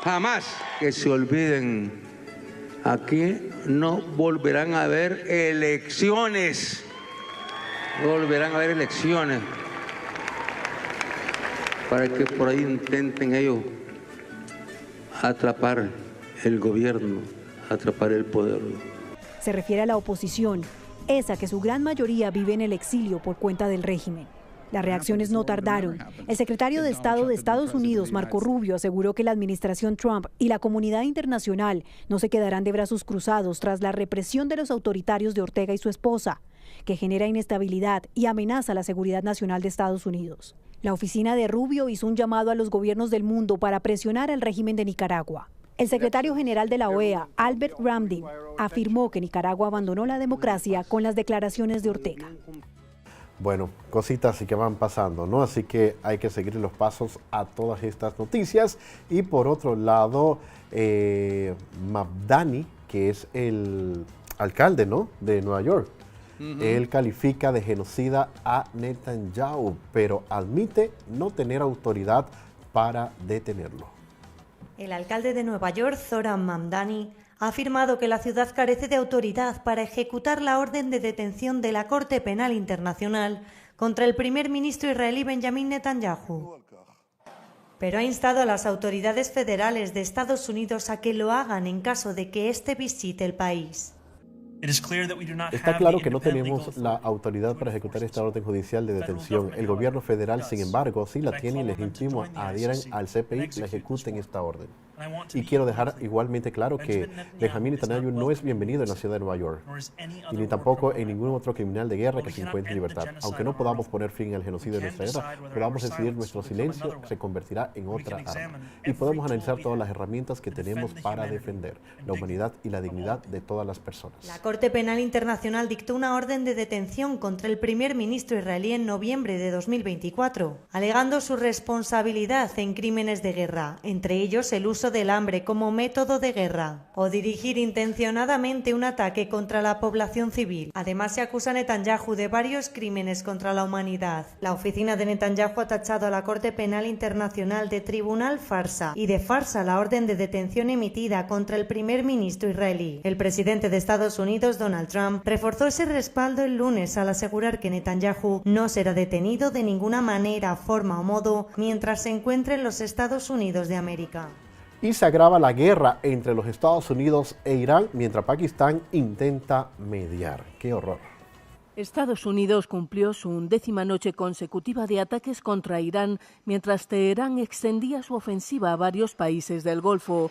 jamás. Que se olviden, aquí no volverán a haber elecciones. No volverán a haber elecciones. Para que por ahí intenten ellos atrapar el gobierno, atrapar el poder. Se refiere a la oposición, esa que su gran mayoría vive en el exilio por cuenta del régimen. Las reacciones no tardaron. El secretario de Estado de Estados Unidos, Marco Rubio, aseguró que la administración Trump y la comunidad internacional no se quedarán de brazos cruzados tras la represión de los autoritarios de Ortega y su esposa, que genera inestabilidad y amenaza la seguridad nacional de Estados Unidos. La oficina de Rubio hizo un llamado a los gobiernos del mundo para presionar al régimen de Nicaragua. El secretario general de la OEA, Albert Ramdin, afirmó que Nicaragua abandonó la democracia con las declaraciones de Ortega. Bueno, cositas así que van pasando, ¿no? Así que hay que seguir los pasos a todas estas noticias. Y por otro lado, Mamdani, que es el alcalde, ¿no?, de Nueva York, él califica de genocida a Netanyahu, pero admite no tener autoridad para detenerlo. El alcalde de Nueva York, Zohran Mamdani, ha afirmado que la ciudad carece de autoridad para ejecutar la orden de detención de la Corte Penal Internacional contra el primer ministro israelí Benjamin Netanyahu. pero ha instado a las autoridades federales de Estados Unidos a que lo hagan en caso de que éste visite el país. Está claro que no tenemos la autoridad para ejecutar esta orden judicial de detención. El gobierno federal, sin embargo, sí la tiene y les intimo adhieran al CPI y la ejecuten esta orden. Y quiero dejar igualmente claro que Benjamín Netanyahu no es bienvenido en la ciudad de Nueva York, y ni tampoco en ningún otro criminal de guerra que se encuentre en libertad. Aunque no podamos poner fin al genocidio de nuestra guerra, podamos decidir nuestro silencio se convertirá en otra arma. Y podemos analizar todas las herramientas que tenemos para defender la humanidad y la dignidad de todas las personas. La Corte Penal Internacional dictó una orden de detención contra el primer ministro israelí en noviembre de 2024, alegando su responsabilidad en crímenes de guerra, entre ellos el uso del hambre como método de guerra o dirigir intencionadamente un ataque contra la población civil. Además, se acusa a Netanyahu de varios crímenes contra la humanidad. La oficina de Netanyahu ha tachado a la Corte Penal Internacional de tribunal farsa y de farsa la orden de detención emitida contra el primer ministro israelí. El presidente de Estados Unidos, Donald Trump, reforzó ese respaldo el lunes al asegurar que Netanyahu no será detenido de ninguna manera, forma o modo mientras se encuentre en los Estados Unidos de América. Y se agrava la guerra entre los Estados Unidos e Irán mientras Pakistán intenta mediar. ¡Qué horror! Estados Unidos cumplió su 11ª noche consecutiva de ataques contra Irán mientras Teherán extendía su ofensiva a varios países del Golfo.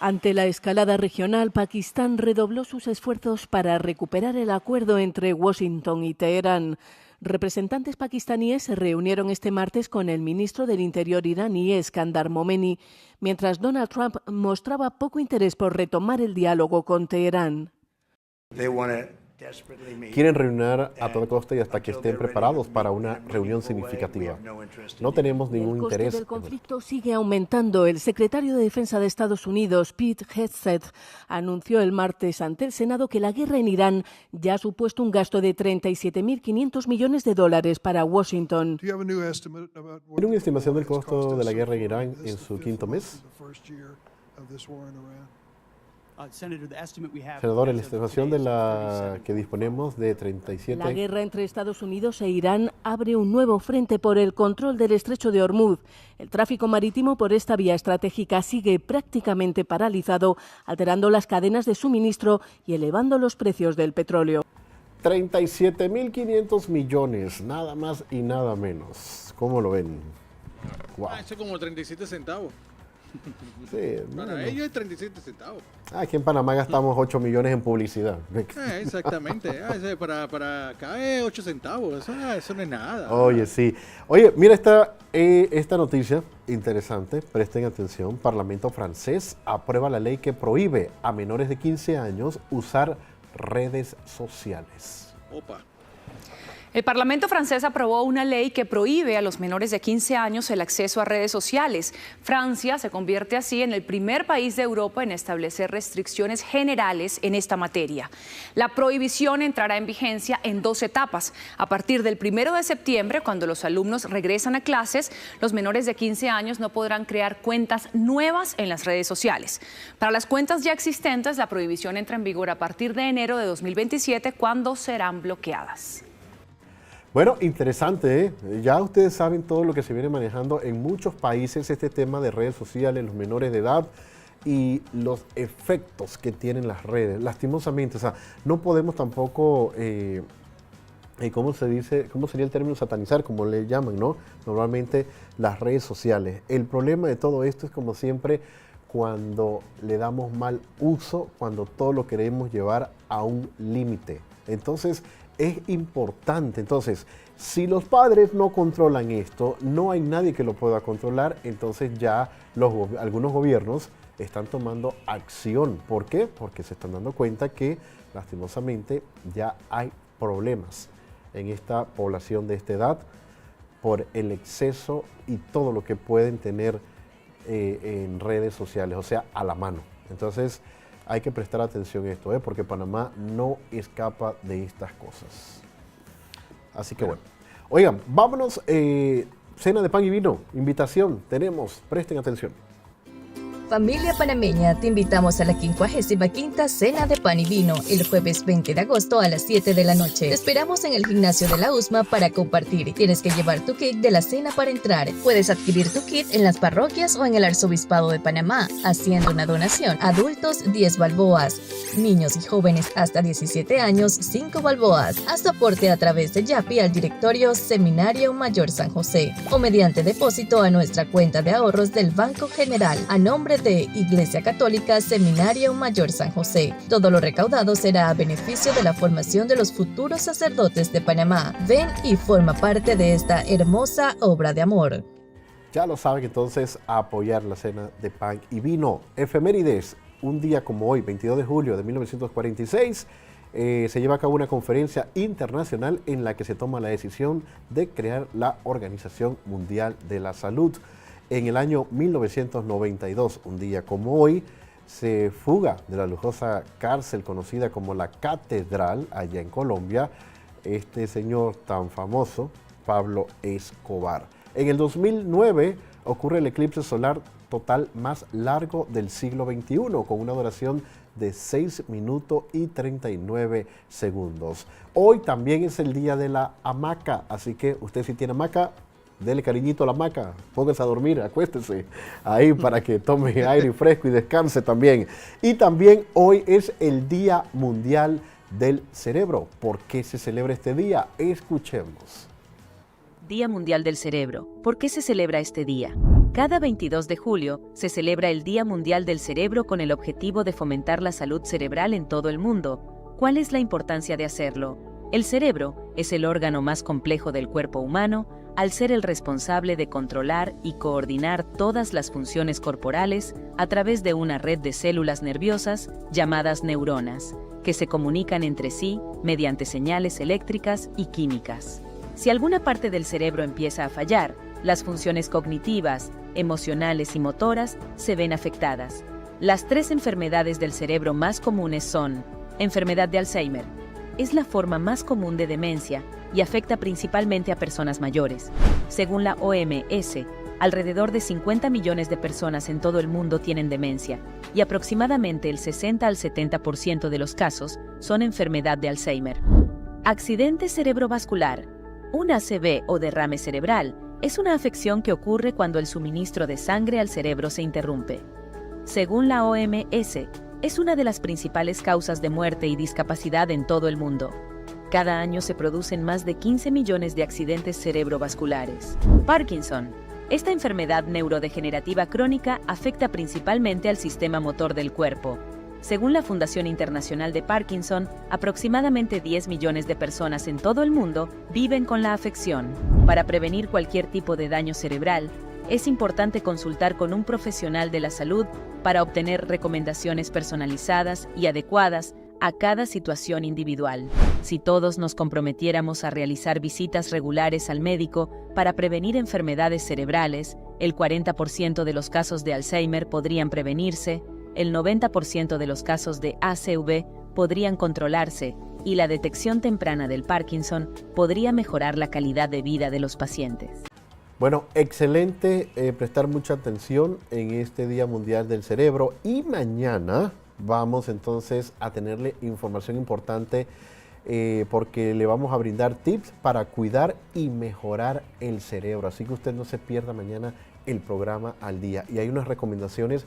Ante la escalada regional, Pakistán redobló sus esfuerzos para recuperar el acuerdo entre Washington y Teherán. Representantes pakistaníes se reunieron este martes con el ministro del Interior iraní, Eskandar Momeni, mientras Donald Trump mostraba poco interés por retomar el diálogo con Teherán. Quieren reunir a toda costa y hasta que estén preparados para una reunión significativa. No tenemos ningún interés. El conflicto sigue aumentando. El secretario de Defensa de Estados Unidos, Pete Hegseth, anunció el martes ante el Senado que la guerra en Irán ya ha supuesto un gasto de $37.500 millones para Washington. ¿Tiene una estimación del costo de la guerra en Irán en su quinto mes? Senador, la estimación de la que disponemos de 37... La guerra entre Estados Unidos e Irán abre un nuevo frente por el control del estrecho de Hormuz. El tráfico marítimo por esta vía estratégica sigue prácticamente paralizado, alterando las cadenas de suministro y elevando los precios del petróleo. 37.500 millones, nada más y nada menos. ¿Cómo lo ven? Wow. Eso es como 37 centavos. Sí, para ellos es 37 centavos. Aquí en Panamá gastamos 8 millones en publicidad. Exactamente. Para acá es 8 centavos. Eso no es nada. Oye, sí. Oye, mira esta noticia interesante. Presten atención. Parlamento francés aprueba la ley que prohíbe a menores de 15 años usar redes sociales. Opa. El Parlamento francés aprobó una ley que prohíbe a los menores de 15 años el acceso a redes sociales. Francia se convierte así en el primer país de Europa en establecer restricciones generales en esta materia. La prohibición entrará en vigencia en 2 etapas. A partir del 1 de septiembre, cuando los alumnos regresan a clases, los menores de 15 años no podrán crear cuentas nuevas en las redes sociales. Para las cuentas ya existentes, la prohibición entra en vigor a partir de enero de 2027, cuando serán bloqueadas. Bueno, interesante, ¿eh? Ya ustedes saben todo lo que se viene manejando en muchos países, este tema de redes sociales, los menores de edad y los efectos que tienen las redes. Lastimosamente, o sea, no podemos tampoco, ¿cómo se dice? ¿Cómo sería el término satanizar? Como le llaman, ¿no? Normalmente las redes sociales. El problema de todo esto es, como siempre, cuando le damos mal uso, cuando todo lo queremos llevar a un límite. Entonces, es importante. Entonces, si los padres no controlan esto, no hay nadie que lo pueda controlar, entonces ya algunos gobiernos están tomando acción. ¿Por qué? Porque se están dando cuenta que, lastimosamente, ya hay problemas en esta población de esta edad por el exceso y todo lo que pueden tener en redes sociales, o sea, a la mano. Entonces, hay que prestar atención a esto, porque Panamá no escapa de estas cosas. Así que bueno. Oigan, vámonos. Cena de pan y vino. Invitación tenemos. Presten atención. Familia panameña, te invitamos a la 55ª Cena de Pan y Vino el jueves 20 de agosto a las 7 de la noche. Te esperamos en el gimnasio de la USMA para compartir. Tienes que llevar tu kit de la cena para entrar. Puedes adquirir tu kit en las parroquias o en el Arzobispado de Panamá, haciendo una donación. Adultos, 10 balboas. Niños y jóvenes hasta 17 años, 5 balboas. Haz tu aporte a través de Yapi al directorio Seminario Mayor San José o mediante depósito a nuestra cuenta de ahorros del Banco General a nombre de Iglesia Católica Seminario Mayor San José. Todo lo recaudado será a beneficio de la formación de los futuros sacerdotes de Panamá. Ven y forma parte de esta hermosa obra de amor. Ya lo saben, entonces, a apoyar la Cena de Pan y Vino. Efemérides, un día como hoy, 22 de julio de 1946, se lleva a cabo una conferencia internacional en la que se toma la decisión de crear la Organización Mundial de la Salud. En el año 1992, un día como hoy, se fuga de la lujosa cárcel conocida como la Catedral, allá en Colombia, este señor tan famoso, Pablo Escobar. En el 2009 ocurre el eclipse solar total más largo del siglo XXI, con una duración de 6 minutos y 39 segundos. Hoy también es el día de la hamaca, así que usted si tiene hamaca, dele cariñito a la hamaca, póngase a dormir, acuéstese ahí para que tome aire fresco y descanse también. Y también hoy es el Día Mundial del Cerebro. ¿Por qué se celebra este día? Escuchemos. Día Mundial del Cerebro. ¿Por qué se celebra este día? Cada 22 de julio se celebra el Día Mundial del Cerebro con el objetivo de fomentar la salud cerebral en todo el mundo. ¿Cuál es la importancia de hacerlo? El cerebro es el órgano más complejo del cuerpo humano, al ser el responsable de controlar y coordinar todas las funciones corporales a través de una red de células nerviosas llamadas neuronas, que se comunican entre sí mediante señales eléctricas y químicas. Si alguna parte del cerebro empieza a fallar, las funciones cognitivas, emocionales y motoras se ven afectadas. Las 3 enfermedades del cerebro más comunes son: enfermedad de Alzheimer. Es la forma más común de demencia y afecta principalmente a personas mayores. Según la OMS, alrededor de 50 millones de personas en todo el mundo tienen demencia y aproximadamente el 60 al 70% de los casos son enfermedad de Alzheimer. Accidente cerebrovascular. Un ACV o derrame cerebral es una afección que ocurre cuando el suministro de sangre al cerebro se interrumpe. Según la OMS, es una de las principales causas de muerte y discapacidad en todo el mundo. Cada año se producen más de 15 millones de accidentes cerebrovasculares. Parkinson. Esta enfermedad neurodegenerativa crónica afecta principalmente al sistema motor del cuerpo. Según la Fundación Internacional de Parkinson, aproximadamente 10 millones de personas en todo el mundo viven con la afección. Para prevenir cualquier tipo de daño cerebral, es importante consultar con un profesional de la salud para obtener recomendaciones personalizadas y adecuadas a cada situación individual. Si todos nos comprometiéramos a realizar visitas regulares al médico para prevenir enfermedades cerebrales, el 40% de los casos de Alzheimer podrían prevenirse, el 90% de los casos de ACV podrían controlarse y la detección temprana del Parkinson podría mejorar la calidad de vida de los pacientes. Bueno, excelente prestar mucha atención en este Día Mundial del Cerebro, y mañana vamos entonces a tenerle información importante porque le vamos a brindar tips para cuidar y mejorar el cerebro. Así que usted no se pierda mañana el programa Al Día. Y hay unas recomendaciones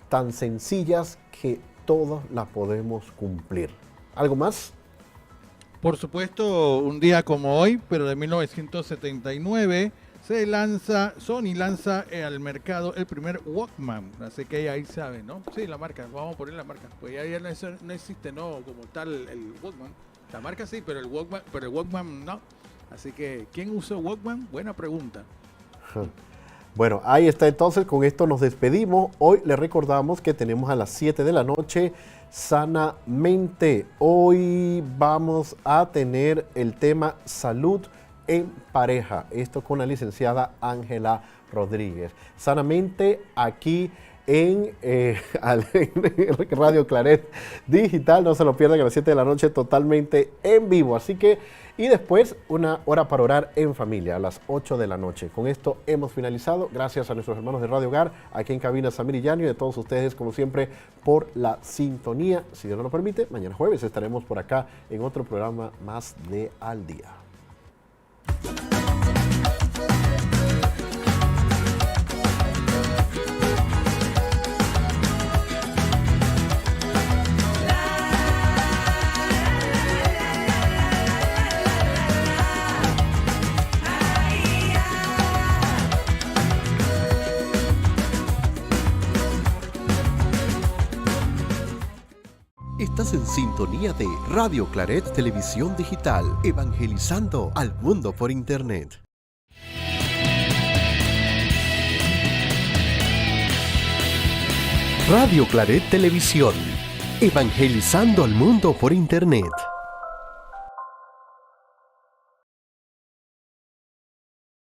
tan sencillas que todos las podemos cumplir. ¿Algo más? Por supuesto, un día como hoy, pero de 1979, Sony lanza al mercado el primer Walkman. Así que ahí saben, ¿no? Sí, la marca, vamos a poner la marca. Pues ya no existe, ¿no? Como tal el Walkman. La marca sí, pero el Walkman no. Así que, ¿quién usó Walkman? Buena pregunta. Bueno, ahí está entonces, con esto nos despedimos. Hoy les recordamos que tenemos a las 7 de la noche Sanamente. Hoy vamos a tener el tema salud en pareja. Esto con la licenciada Ángela Rodríguez. Sanamente aquí en Radio Claret Digital. No se lo pierdan a las 7 de la noche totalmente en vivo. Así que, y después una hora para orar en familia a las 8 de la noche. Con esto hemos finalizado. Gracias a nuestros hermanos de Radio Hogar, aquí en cabina Samir y Yanio, y a todos ustedes como siempre por la sintonía. Si Dios nos lo permite, mañana jueves estaremos por acá en otro programa más de Al Día. Estás en sintonía de Radio Claret Televisión Digital, evangelizando al mundo por Internet. Radio Claret Televisión, evangelizando al mundo por Internet.